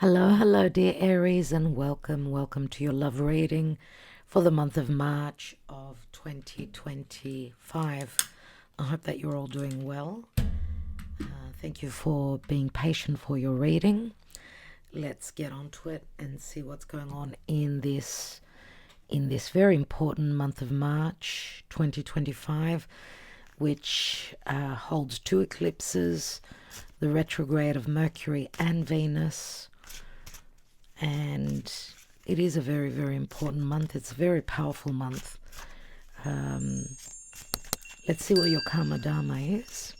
Hello, dear Aries, and welcome to your love reading for the month of March of 2025. I hope that you're all doing well. Thank you for being patient for your reading. Let's get on to it and see what's going on in this very important month of March 2025, which holds two eclipses, the retrograde of Mercury and Venus. And it is a very, very important month. It's a very powerful month. Let's see what your karma dharma is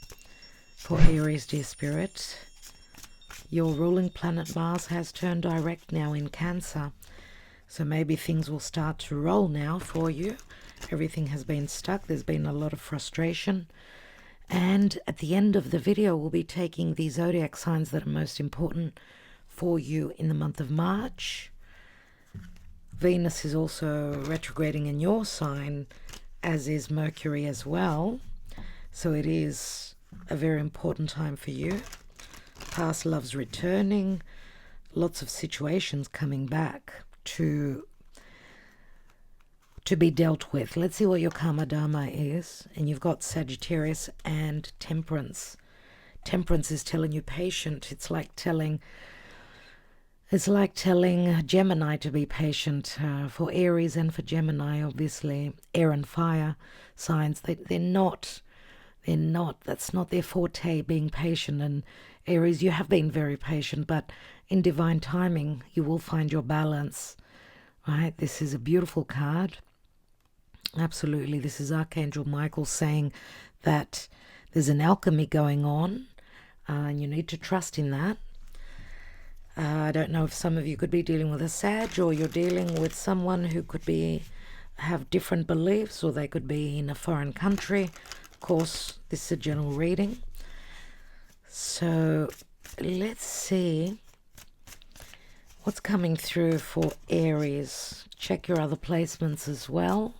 for Aries, dear spirit. Your ruling planet Mars has turned direct now in Cancer. So maybe things will start to roll now for you. Everything has been stuck. There's been a lot of frustration. And at the end of the video, we'll be taking the zodiac signs that are most important for you in the month of March. Venus is also retrograding in your sign, as is Mercury as well. So it is a very important time for you. Past loves returning, lots of situations coming back to be dealt with. Let's see what your karma dharma is. And you've got Sagittarius and Temperance. Temperance is telling you patient. It's like telling Gemini to be patient. For Aries and for Gemini, obviously, air and fire signs, they're not, that's not their forte, being patient. And Aries, you have been very patient, but in divine timing, you will find your balance, right? This is a beautiful card. Absolutely. This is Archangel Michael saying that there's an alchemy going on, and you need to trust in that. I don't know if some of you could be dealing with a Sag, or you're dealing with someone who could have different beliefs, or they could be in a foreign country. Of course, this is a general reading. So let's see what's coming through for Aries. Check your other placements as well.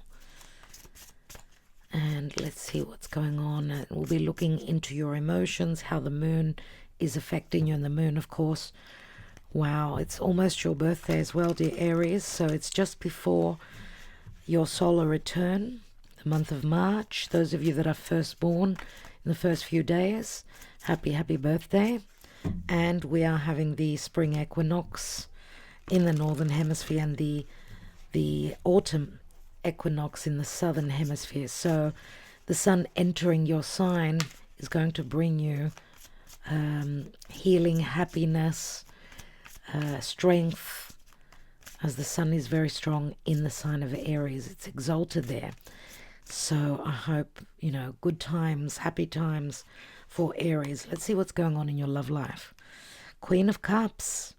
And let's see what's going on. And we'll be looking into your emotions, how the moon is affecting you. And the moon, of course, wow, it's almost your birthday as well, dear Aries. So it's just before your solar return, the month of March. Those of you that are firstborn in the first few days, happy birthday. And we are having the spring equinox in the northern hemisphere and the autumn equinox in the southern hemisphere. So the sun entering your sign is going to bring you healing, happiness, strength, as the sun is very strong in the sign of Aries. It's exalted there. So I hope, good times, happy times for Aries. Let's see what's going on in your love life. Queen of Cups.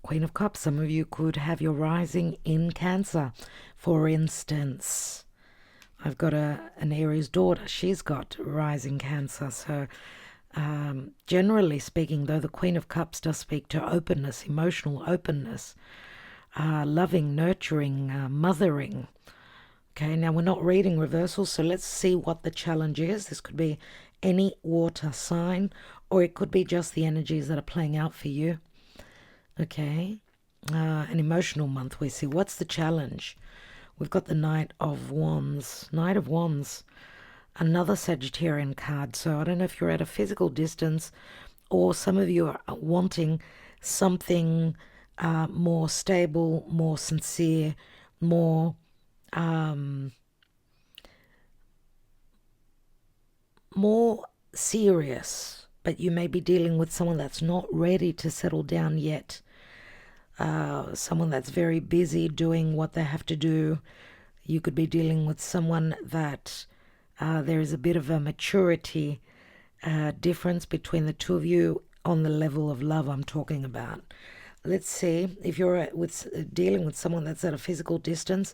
Queen of Cups. Some of you could have your rising in Cancer. For instance, I've got an Aries daughter. She's got rising Cancer. So generally speaking, though, the Queen of Cups does speak to openness, emotional openness, loving, nurturing, mothering. Okay, now we're not reading reversals, so let's see what the challenge is. This could be any water sign, or it could be just the energies that are playing out for you. Okay, an emotional month we see. What's the challenge? We've got the Knight of Wands. Knight of Wands, another Sagittarian card. So I don't know if you're at a physical distance, or some of you are wanting something more stable, more sincere, more serious, but you may be dealing with someone that's not ready to settle down yet. Someone that's very busy doing what they have to do. You could be dealing with someone that there is a bit of a maturity difference between the two of you on the level of love I'm talking about. Let's see, if you're dealing with someone that's at a physical distance,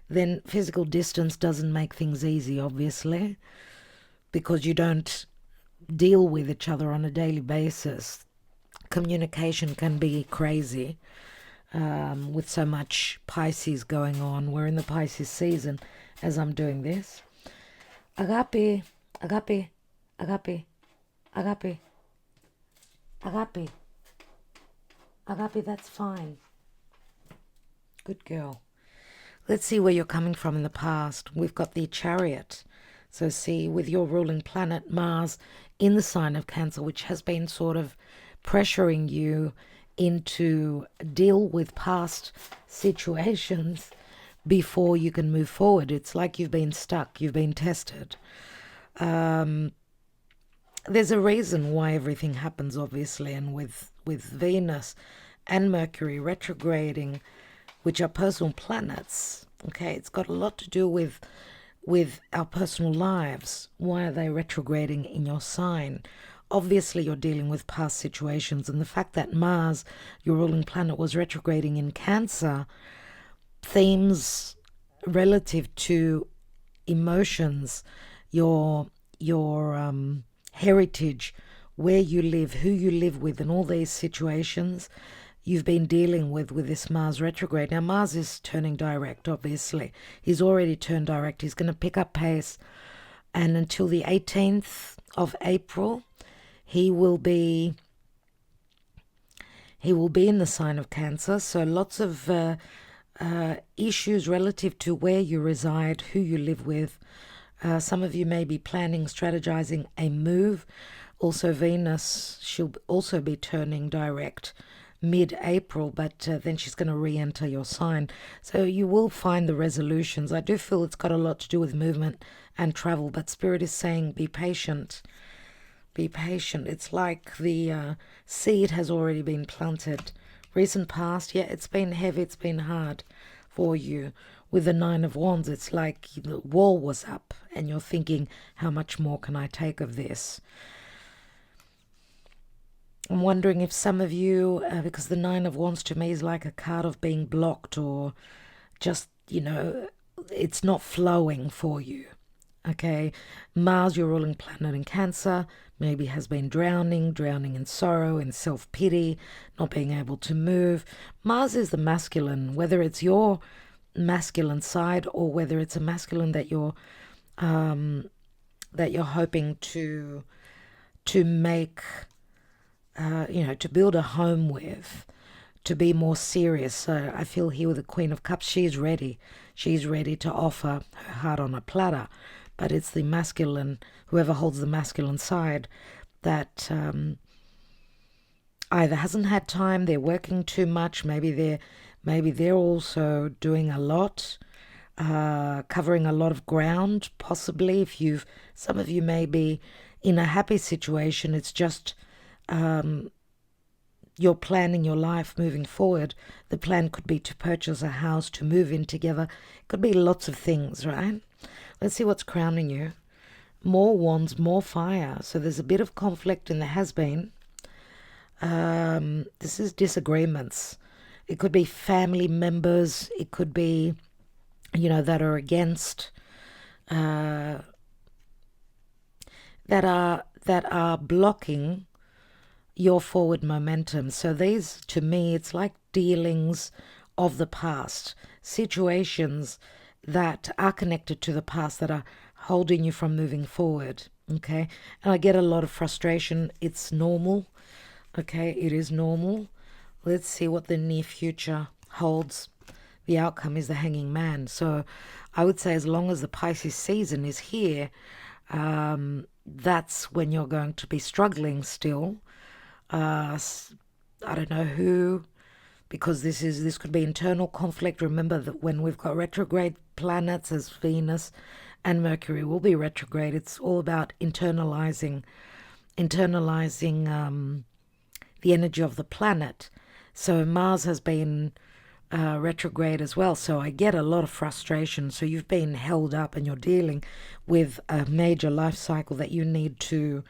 then physical distance doesn't make things easy, obviously, because you don't deal with each other on a daily basis. Communication can be crazy with so much Pisces going on. We're in the Pisces season as I'm doing this. Agape, agape, agape, agape, agape. Agape, that's fine. Good girl. Let's see where you're coming from in the past. We've got the Chariot. So see, with your ruling planet Mars in the sign of Cancer, which has been sort of pressuring you into deal with past situations before you can move forward. It's like you've been stuck, you've been tested. There's a reason why everything happens, obviously, and with Venus and Mercury retrograding, which are personal planets. Okay, it's got a lot to do with our personal lives. Why are they retrograding in your sign? Obviously, you're dealing with past situations, and the fact that Mars, your ruling planet, was retrograding in Cancer, themes relative to emotions, your heritage, where you live, who you live with, and all these situations you've been dealing with this Mars retrograde. Now, Mars is turning direct, obviously. He's already turned direct. He's going to pick up pace. And until the 18th of April, he will be in the sign of Cancer. So lots of issues relative to where you reside, who you live with. Some of you may be planning, strategizing a move. Also, Venus, she'll also be turning direct mid-April, but then she's going to re-enter your sign. So you will find the resolutions. I do feel it's got a lot to do with movement and travel, but Spirit is saying be patient. Be patient. It's like the seed has already been planted. Recent past, yeah, it's been heavy, it's been hard for you. With the Nine of Wands, it's like the wall was up and you're thinking, how much more can I take of this? I'm wondering if some of you, because the Nine of Wands to me is like a card of being blocked, or just, it's not flowing for you. Okay, Mars, your ruling planet in Cancer, maybe has been drowning in sorrow, in self-pity, not being able to move. Mars is the masculine, whether it's your masculine side or whether it's a masculine that you're hoping to make, to build a home with, to be more serious. So I feel here with the Queen of Cups, she's ready. She's ready to offer her heart on a platter. But it's the masculine, whoever holds the masculine side, that either hasn't had time, they're working too much, maybe they're also doing a lot, covering a lot of ground, possibly. Some of you may be in a happy situation, it's just you're planning your life moving forward. The plan could be to purchase a house, to move in together. It could be lots of things, right? Let's see what's crowning you. More wands, more fire. So there's a bit of conflict, and there has been. This is disagreements. It could be family members. It could be, that are against, that are blocking your forward momentum. So these, to me, it's like dealings of the past, situations that are connected to the past that are holding you from moving forward. Okay, and I get a lot of frustration. It's normal. Okay, it is normal. Let's see what the near future holds. The outcome is the Hanging Man. So I would say as long as the Pisces season is here, that's when you're going to be struggling still. I don't know who, because this could be internal conflict. Remember that when we've got retrograde planets as Venus and Mercury will be retrograde, it's all about internalizing the energy of the planet. So Mars has been retrograde as well. So I get a lot of frustration. So you've been held up and you're dealing with a major life cycle that you need to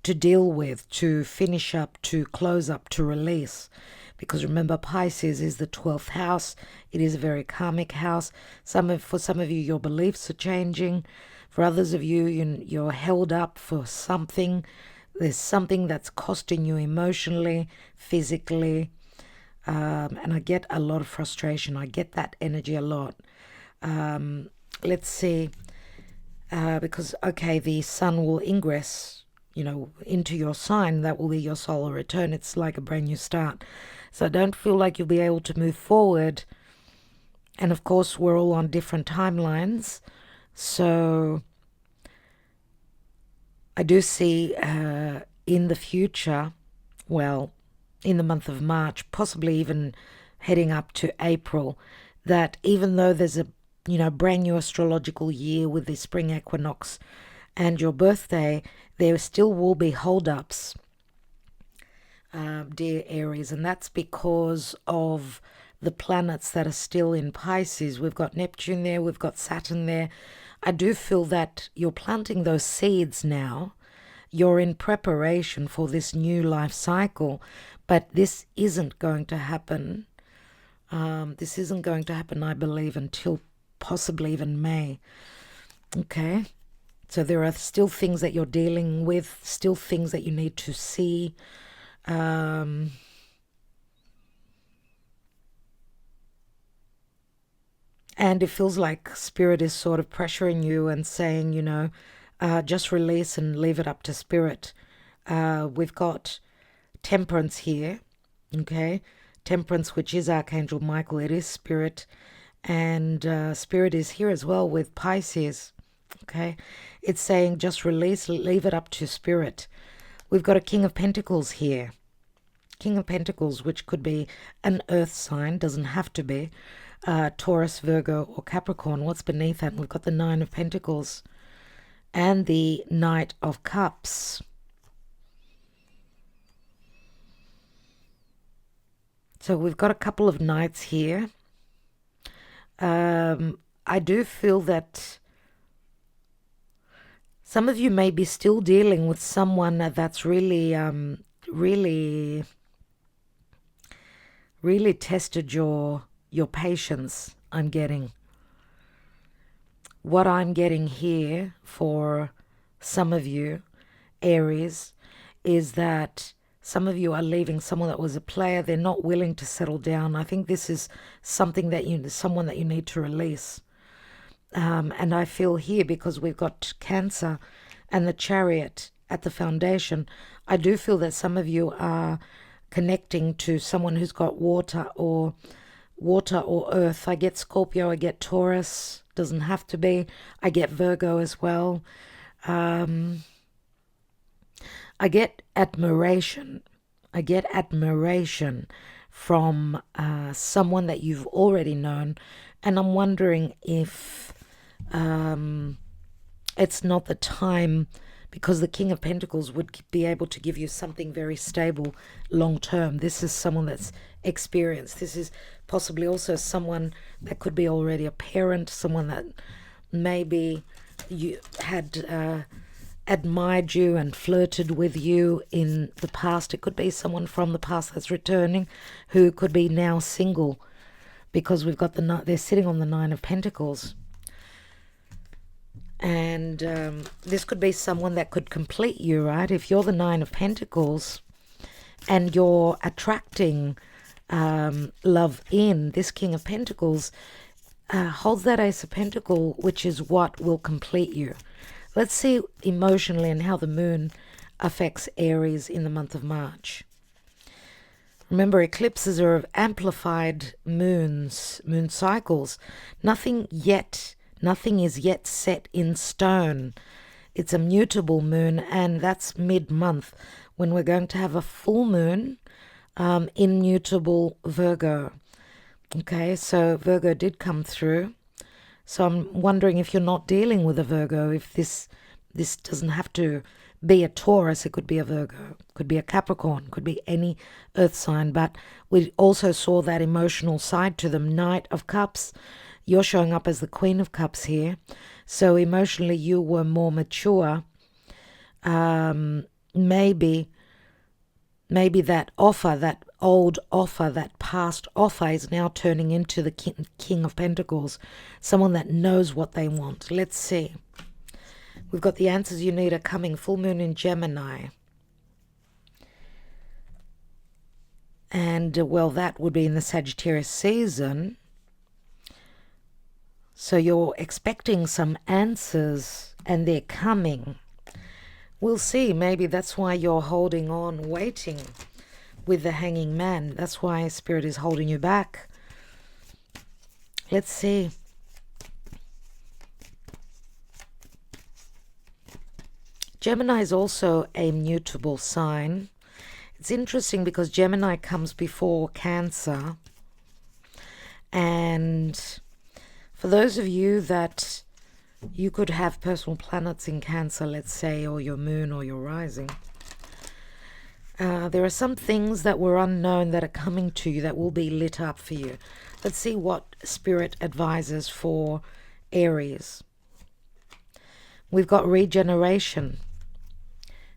deal with, to finish up, to close up, to release. Because remember, Pisces is the 12th house. It is a very karmic house. For some of you, your beliefs are changing. For others of you, you're held up for something. There's something that's costing you emotionally, physically. And I get a lot of frustration. I get that energy a lot. Let's see. Because, okay, the sun will ingress, into your sign, that will be your solar return. It's like a brand new start. So I don't feel like you'll be able to move forward. And of course, we're all on different timelines. So I do see in the future, well, in the month of March, possibly even heading up to April, that even though there's a brand new astrological year with the spring equinox and your birthday, there still will be holdups, dear Aries, and that's because of the planets that are still in Pisces. We've got Neptune there, we've got Saturn there. I do feel that you're planting those seeds now. You're in preparation for this new life cycle, but this isn't going to happen. This isn't going to happen, I believe, until possibly even May. Okay? So there are still things that you're dealing with, still things that you need to see. And it feels like Spirit is sort of pressuring you and saying, just release and leave it up to Spirit. We've got Temperance here, okay? Temperance, which is Archangel Michael, it is Spirit. And Spirit is here as well with Pisces, okay? It's saying just release, leave it up to Spirit. We've got a King of Pentacles here. King of Pentacles, which could be an earth sign, doesn't have to be. Taurus, Virgo, or Capricorn. What's beneath that? We've got the Nine of Pentacles and the Knight of Cups. So we've got a couple of knights here. I do feel that some of you may be still dealing with someone that's really tested your patience. I'm getting. What I'm getting here for some of you, Aries, is that some of you are leaving someone that was a player. They're not willing to settle down. I think this is someone that you need to release. And I feel here, because we've got Cancer and the Chariot at the foundation, I do feel that some of you are connecting to someone who's got water or earth. I get Scorpio, I get Taurus, doesn't have to be. I get Virgo as well. I get admiration. I get admiration from someone that you've already known. And I'm wondering if it's not the time, because the King of Pentacles would be able to give you something very stable long term. This is someone that's experienced. This is possibly also someone that could be already a parent, someone that maybe you had admired you and flirted with you in the past. It could be someone from the past that's returning, who could be now single, because we've got they're sitting on the Nine of Pentacles. And this could be someone that could complete you, right? If you're the Nine of Pentacles and you're attracting love in, this King of Pentacles holds that Ace of Pentacles, which is what will complete you. Let's see emotionally and how the moon affects Aries in the month of March. Remember, eclipses are of amplified moon cycles. Nothing is yet set in stone. It's a mutable moon, and that's mid-month when we're going to have a full moon in mutable Virgo. Okay, so Virgo did come through. So I'm wondering if you're not dealing with a Virgo, if this doesn't have to be a Taurus. It could be a Virgo, could be a Capricorn, could be any earth sign. But we also saw that emotional side to them. Knight of Cups, you're showing up as the Queen of Cups here. So emotionally you were more mature. Maybe that offer, that old offer, that past offer is now turning into the King of Pentacles, someone that knows what they want. Let's see. We've got the answers you need are coming. Full moon in Gemini. And, well, that would be in the Sagittarius season. So you're expecting some answers, and they're coming. We'll see. Maybe that's why you're holding on, waiting with the Hanging Man. That's why Spirit is holding you back. Let's see. Gemini is also a mutable sign. It's interesting because Gemini comes before Cancer. And for those of you that you could have personal planets in Cancer, let's say, or your moon or your rising, there are some things that were unknown that are coming to you that will be lit up for you. Let's see what Spirit advises for Aries. We've got regeneration,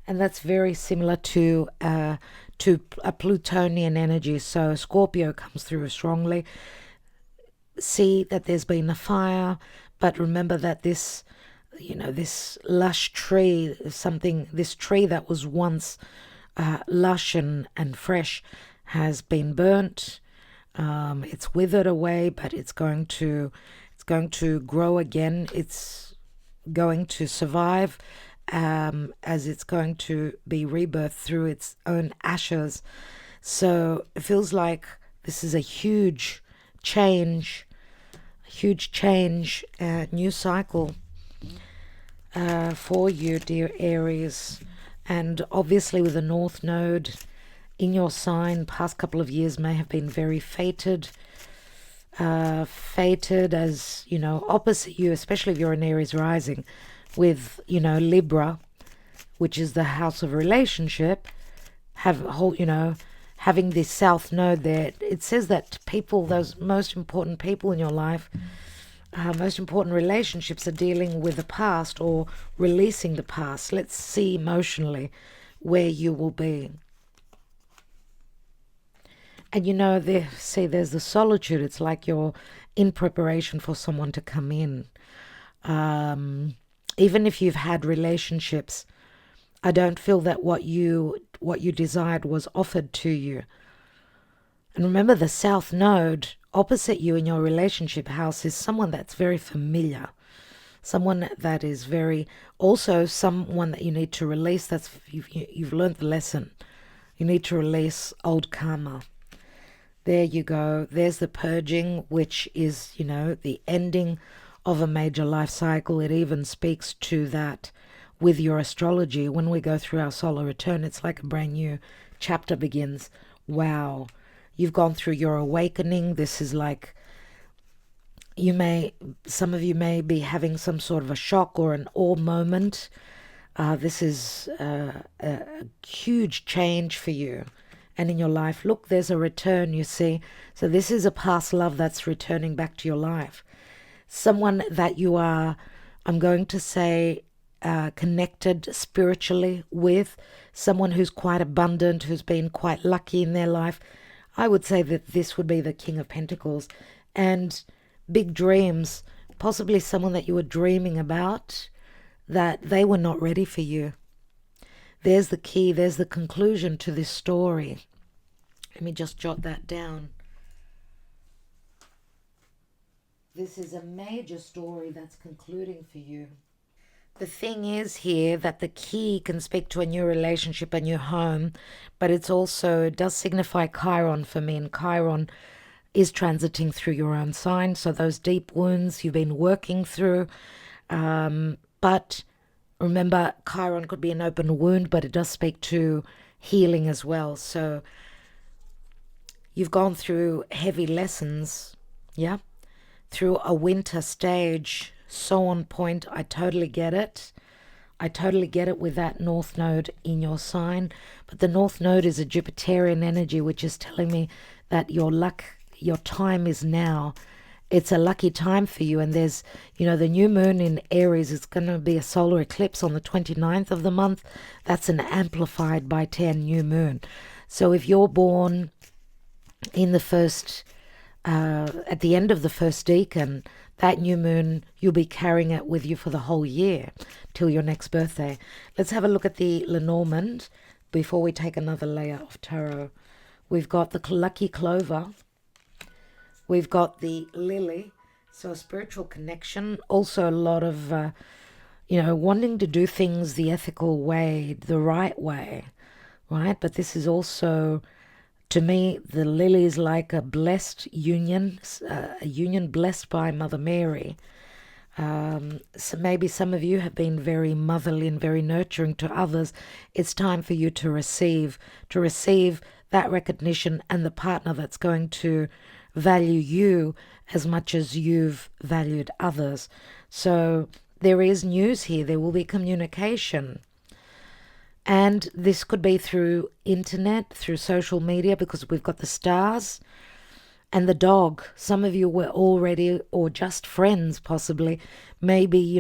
and that's very similar to a Plutonian energy. So Scorpio comes through strongly. See that there's been a fire, but remember that this, this lush tree, this tree that was once lush and fresh has been burnt. It's withered away, but it's going to grow again. It's going to survive, as it's going to be rebirthed through its own ashes. So it feels like this is a huge change, new cycle for you, dear Aries. And obviously with the North Node in your sign, past couple of years may have been very fated as, opposite you, especially if you're an Aries rising, with, Libra, which is the house of relationship, having this South Node there. It says that people, those most important people in your life, most important relationships, are dealing with the past or releasing the past. Let's see emotionally where you will be. And there's the solitude. It's like you're in preparation for someone to come in. Even if you've had relationships, I don't feel that what you desired was offered to you. And remember, the South Node opposite you in your relationship house is someone that's very familiar, someone that is also someone that you need to release. That's you've learned the lesson. You need to release old karma. There you go. There's the purging, which is, the ending of a major life cycle. It even speaks to that with your astrology. When we go through our solar return, it's like a brand new chapter begins. Wow. You've gone through your awakening. This is like, some of you may be having some sort of a shock or an awe moment. This is a huge change for you. And in your life, look, there's a return, you see. So this is a past love that's returning back to your life. Someone that you are, I'm going to say, connected spiritually with, someone who's quite abundant, who's been quite lucky in their life. I would say that this would be the King of Pentacles. And big dreams, possibly someone that you were dreaming about, that they were not ready for you. There's the key, there's the conclusion to this story. Let me just jot that down. This is a major story that's concluding for you. The thing is here that the key can speak to a new relationship, a new home, but it does signify Chiron for me, and Chiron is transiting through your own sign. So those deep wounds you've been working through, but remember, Chiron could be an open wound, but it does speak to healing as well. So you've gone through heavy lessons, yeah, through a winter stage, so on point. I totally get it. I totally get it with that North Node in your sign. But the North Node is a Jupiterian energy, which is telling me that your time is now. It's a lucky time for you. And there's, the new moon in Aries is going to be a solar eclipse on the 29th of the month. That's an amplified by 10 new moon. So if you're born in the first, at the end of the first decan, that new moon, you'll be carrying it with you for the whole year till your next birthday. Let's have a look at the Lenormand before we take another layer of tarot. We've got the lucky clover. We've got the lily. So a spiritual connection. Also a lot of wanting to do things the ethical way, the right way, right? But this is also, to me, the lily is like a blessed union, a union blessed by Mother Mary. So maybe some of you have been very motherly and very nurturing to others. It's time for you to receive that recognition and the partner that's going to value you as much as you've valued others. So there is news here. There will be communication. And this could be through internet, through social media, because we've got the stars and the dog. Some of you were already, or just friends possibly. Maybe,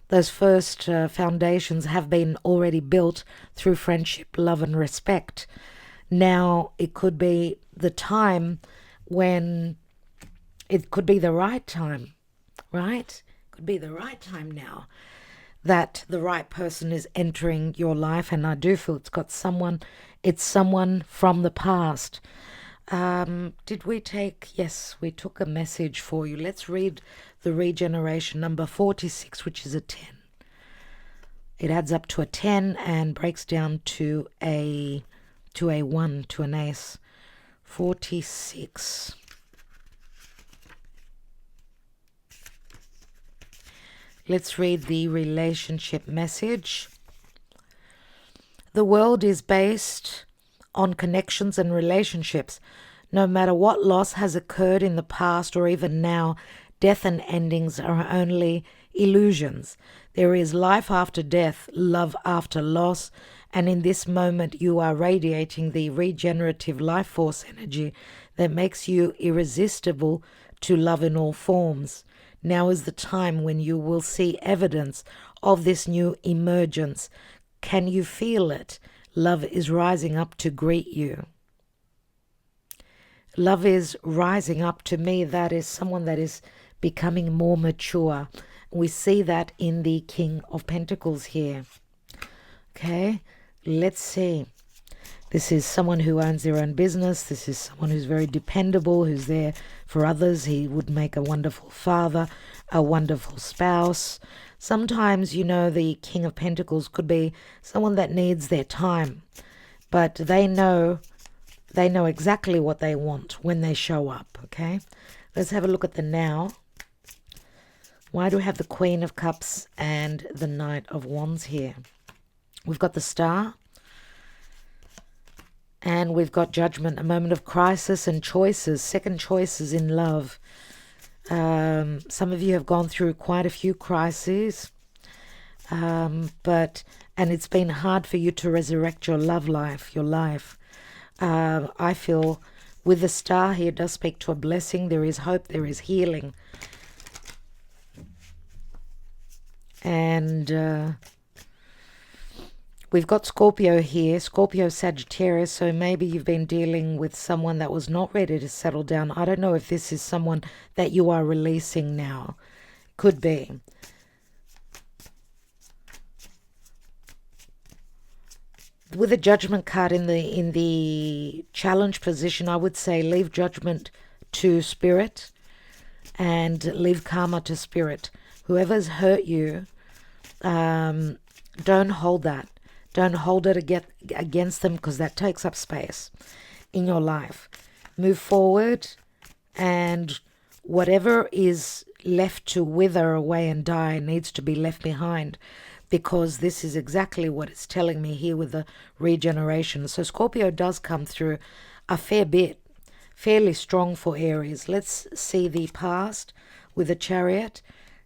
those first foundations have been already built through friendship, love and respect. Now it could be the time when it could be the right time, right? Could be the right time now that the right person is entering your life. And I do feel it's someone from the past. Yes, we took a message for you. Let's read the regeneration number 46, which is a 10. It adds up to a 10 and breaks down to a 1, to an ace. 46. Let's read the relationship message. The world is based on connections and relationships. No matter what loss has occurred in the past or even now, death and endings are only illusions. There is life after death, love after loss, and in this moment you are radiating the regenerative life force energy that makes you irresistible to love in all forms. Now is the time when you will see evidence of this new emergence. Can you feel it? Love is rising up to greet you. Love is rising up. To me, that is someone that is becoming more mature. We see that in the King of Pentacles here. Okay, let's see. This is someone who owns their own business. This is someone who's very dependable, who's there for others. He would make a wonderful father, a wonderful spouse. Sometimes, the King of Pentacles could be someone that needs their time, but they know exactly what they want when they show up, okay? Let's have a look at the now. Why do we have the Queen of Cups and the Knight of Wands here? We've got the Star. And we've got Judgment, a moment of crisis and choices, second choices in love. Some of you have gone through quite a few crises, and it's been hard for you to resurrect your love life, your life. I feel with the Star here, it does speak to a blessing. There is hope, there is healing. And we've got Scorpio here, Scorpio Sagittarius, so maybe you've been dealing with someone that was not ready to settle down. I don't know if this is someone that you are releasing now. Could be. With a Judgment card in the challenge position, I would say leave judgment to spirit and leave karma to spirit. Whoever's hurt you, don't hold that. Don't hold it against them, because that takes up space in your life. Move forward, and whatever is left to wither away and die needs to be left behind, because this is exactly what it's telling me here with the regeneration. So Scorpio does come through a fair bit, fairly strong for Aries. Let's see the past with the Chariot.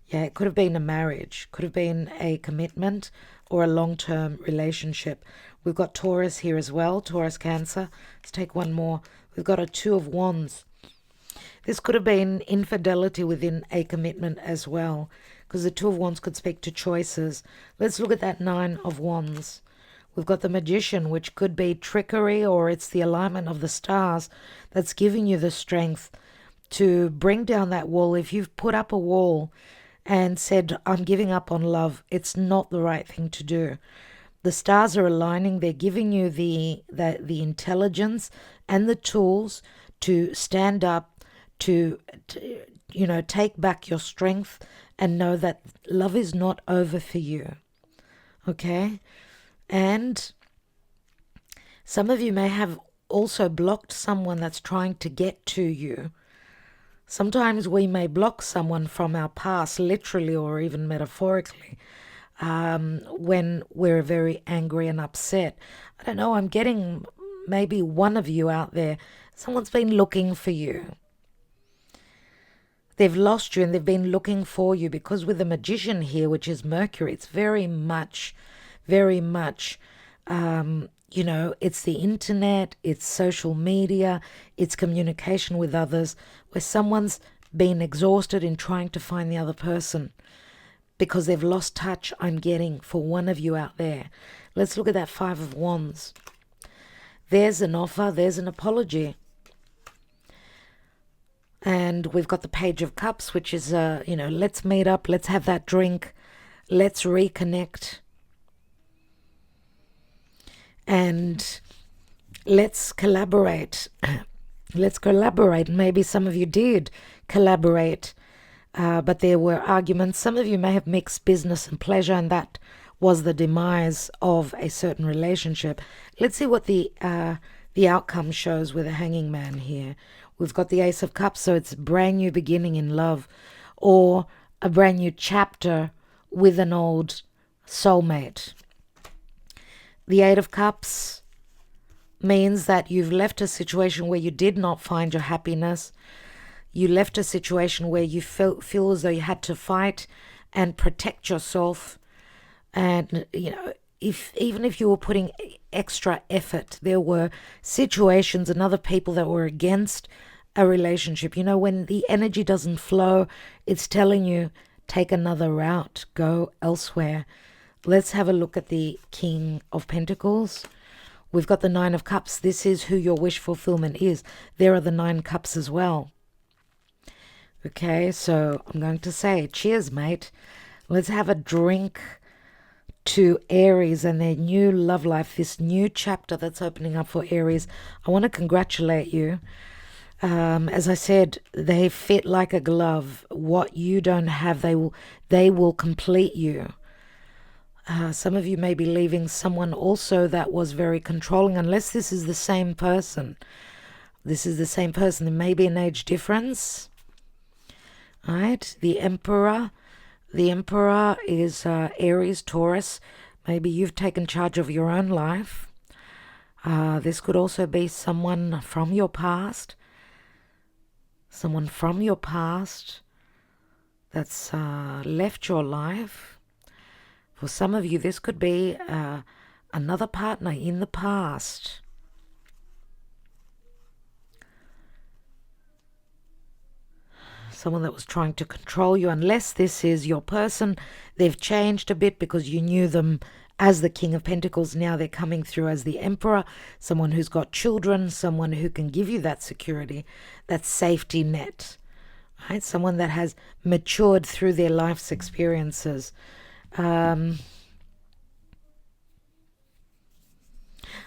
Yeah, it could have been a marriage, could have been a commitment or a long-term relationship. We've got Taurus here as well, Taurus Cancer. Let's take one more. We've got a Two of Wands. This could have been infidelity within a commitment as well, because the Two of Wands could speak to choices. Let's look at that Nine of Wands. We've got the Magician, which could be trickery, or it's the alignment of the stars that's giving you the strength to bring down that wall. If you've put up a wall and said, I'm giving up on love, it's not the right thing to do. The stars are aligning. They're giving you the intelligence and the tools to stand up, to take back your strength and know that love is not over for you. Okay? And some of you may have also blocked someone that's trying to get to you. Sometimes we may block someone from our past, literally or even metaphorically, when we're very angry and upset. I don't know, I'm getting maybe one of you out there, someone's been looking for you. They've lost you and they've been looking for you, because with the Magician here, which is Mercury, it's very much, it's the internet, it's social media, it's communication with others, where someone's been exhausted in trying to find the other person because they've lost touch, I'm getting, for one of you out there. Let's look at that Five of Wands. There's an offer, there's an apology. And we've got the Page of Cups, which is, let's meet up, let's have that drink, let's reconnect. And let's collaborate. Let's collaborate. Maybe some of you did collaborate, but there were arguments. Some of you may have mixed business and pleasure, and that was the demise of a certain relationship. Let's see what the outcome shows with a Hanging Man here. We've got the Ace of Cups, so it's a brand new beginning in love, or a brand new chapter with an old soulmate. The Eight of Cups means that you've left a situation where you did not find your happiness. You left a situation where you feel as though you had to fight and protect yourself. And, even if you were putting extra effort, there were situations and other people that were against a relationship. When the energy doesn't flow, it's telling you, take another route, go elsewhere. Let's have a look at the King of Pentacles. We've got the Nine of Cups. This is who your wish fulfillment is. There are the 9 cups as well. Okay, so I'm going to say, cheers, mate. Let's have a drink to Aries and their new love life, this new chapter that's opening up for Aries. I want to congratulate you. As I said, they fit like a glove. What you don't have, they will complete you. Some of you may be leaving someone also that was very controlling, unless this is the same person. This is the same person. There may be an age difference. All right, the Emperor. The Emperor is Aries, Taurus. Maybe you've taken charge of your own life. This could also be someone from your past. Someone from your past that's left your life. For some of you, this could be another partner in the past. Someone that was trying to control you. Unless this is your person, they've changed a bit because you knew them as the King of Pentacles. Now they're coming through as the Emperor. Someone who's got children. Someone who can give you that security, that safety net. Right? Someone that has matured through their life's experiences.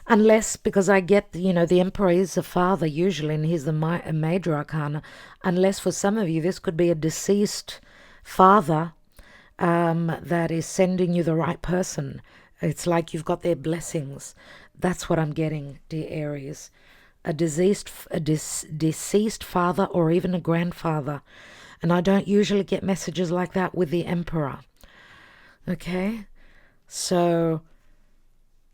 Unless, because I get, the Emperor is a father usually, and he's the major arcana. Unless for some of you, this could be a deceased father that is sending you the right person. It's like you've got their blessings. That's what I'm getting, dear Aries. A deceased father, or even a grandfather. And I don't usually get messages like that with the Emperor. Okay, so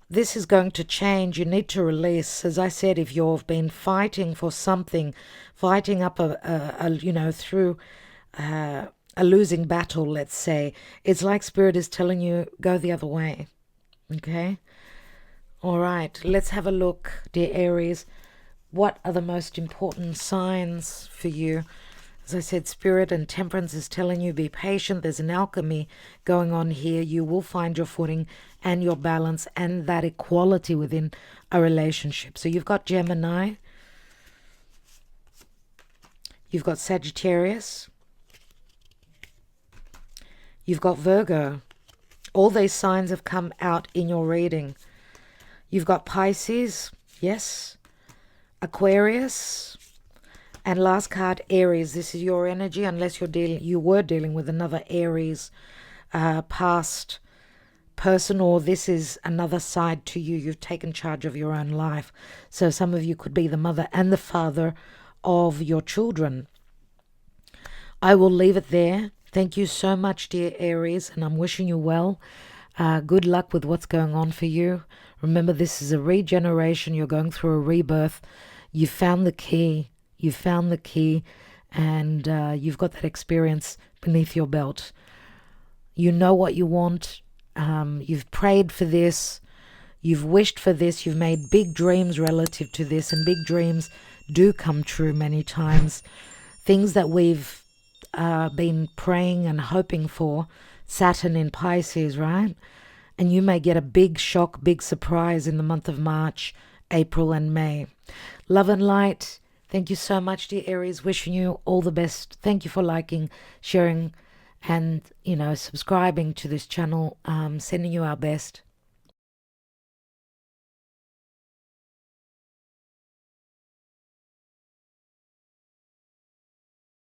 this is going to change. You need to release. As I said, if you've been fighting for something, fighting up through a losing battle, let's say, it's like Spirit is telling you, go the other way. Okay, all right, let's have a look, dear Aries. What are the most important signs for you? As I said, Spirit and Temperance is telling you, be patient. There's an alchemy going on here. You will find your footing and your balance and that equality within a relationship. So you've got Gemini. You've got Sagittarius. You've got Virgo. All these signs have come out in your reading. You've got Pisces. Yes. Aquarius. And last card, Aries. This is your energy, unless you were dealing with another Aries past person, or this is another side to you. You've taken charge of your own life. So some of you could be the mother and the father of your children. I will leave it there. Thank you so much, dear Aries, and I'm wishing you well. Good luck with what's going on for you. Remember, this is a regeneration. You're going through a rebirth. You found the key. You found the key, and you've got that experience beneath your belt. You know what you want. You've prayed for this. You've wished for this. You've made big dreams relative to this, and big dreams do come true many times. Things that we've been praying and hoping for. Saturn in Pisces, right? And you may get a big shock, big surprise in the month of March, April and May. Love and light. Thank you so much, dear Aries. Wishing you all the best. Thank you for liking, sharing, and, subscribing to this channel. Sending you our best.